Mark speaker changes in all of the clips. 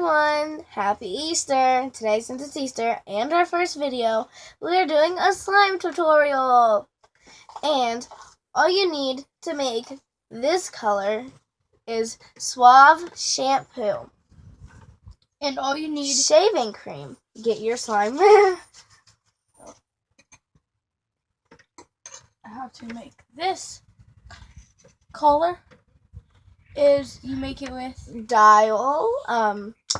Speaker 1: everyone! Happy Easter! Today, since it's Easter and our first video, we are doing a slime tutorial. And all you need to make this color is Suave shampoo.
Speaker 2: And all you need
Speaker 1: shaving cream. Get your slime.
Speaker 2: how to make this color is you make it with
Speaker 1: Dial,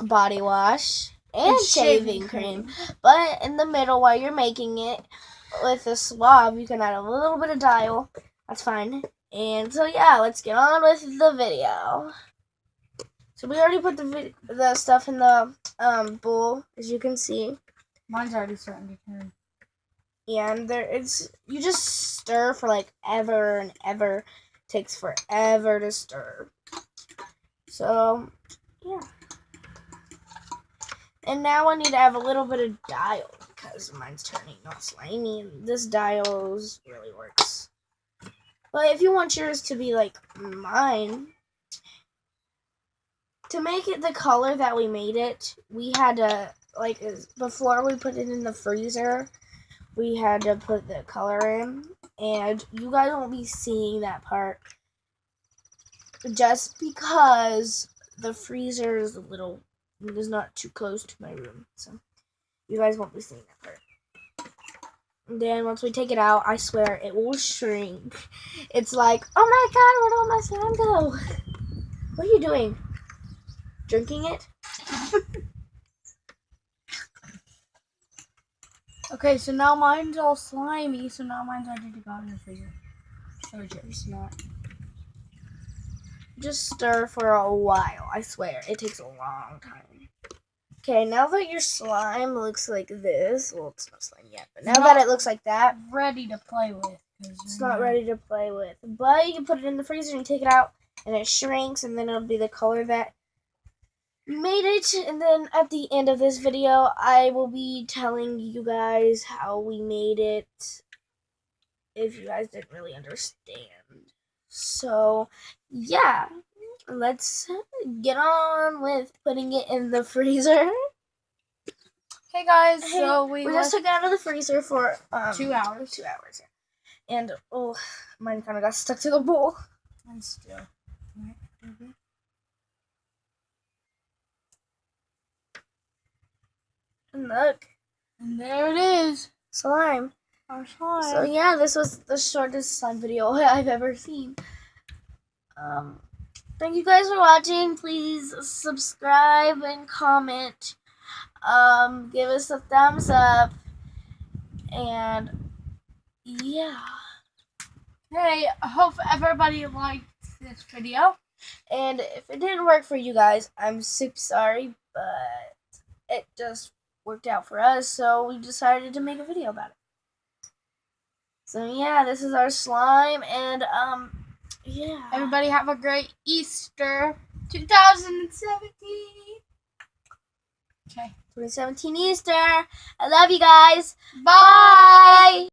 Speaker 1: body wash, and shaving cream. But in the middle, while you're making it with the Suave, you can add a little bit of Dial. That's fine. And so yeah, let's get on with the video. So we already put the stuff in the bowl, as you can see.
Speaker 2: Mine's already starting to turn.
Speaker 1: Yeah, and you just stir for like ever and ever. It takes forever to stir. So yeah. And now I need to have a little bit of Dial because mine's turning not slimy, and this Dial really works. But if you want yours to be like mine, to make it the color that we made it, we had to, before we put it in the freezer, we had to put the color in. And you guys won't be seeing that part just because the freezer is not too close to my room. So you guys won't be seeing that part. And then once we take it out, I swear it will shrink. It's like, oh my god, where'd all my slime go? What are you doing? Drinking it?
Speaker 2: Okay, so now mine's all slimy, so now mine's ready to go in the freezer. So yours not.
Speaker 1: Just stir for a while. I swear, it takes a long time. Okay, now that your slime looks like this, well, it's not slime yet, but now that it looks like that,
Speaker 2: ready to play with.
Speaker 1: It's not ready to play with. But you can put it in the freezer and take it out, and it shrinks, and then it'll be the color that made it. And then at the end of this video, I will be telling you guys how we made it, if you guys didn't really understand. So yeah, let's get on with putting it in the freezer.
Speaker 2: Hey guys, so we
Speaker 1: just took it out of the freezer for
Speaker 2: 2 hours.
Speaker 1: 2 hours, yeah. And oh, mine kind of got stuck to the bowl.
Speaker 2: And still. Right. Mm-hmm.
Speaker 1: And look.
Speaker 2: And there it is.
Speaker 1: Slime.
Speaker 2: Our slime.
Speaker 1: So yeah, this was the shortest slime video I've ever seen. Thank you guys for watching. Please subscribe and comment. Give us a thumbs up. And yeah.
Speaker 2: Hey, I hope everybody liked this video.
Speaker 1: And if it didn't work for you guys, I'm super sorry, but it just worked out for us, so we decided to make a video about it. So yeah, this is our slime, and yeah.
Speaker 2: Everybody have a great Easter 2017. Okay.
Speaker 1: 2017 Easter. I love you guys.
Speaker 2: Bye.
Speaker 1: Bye.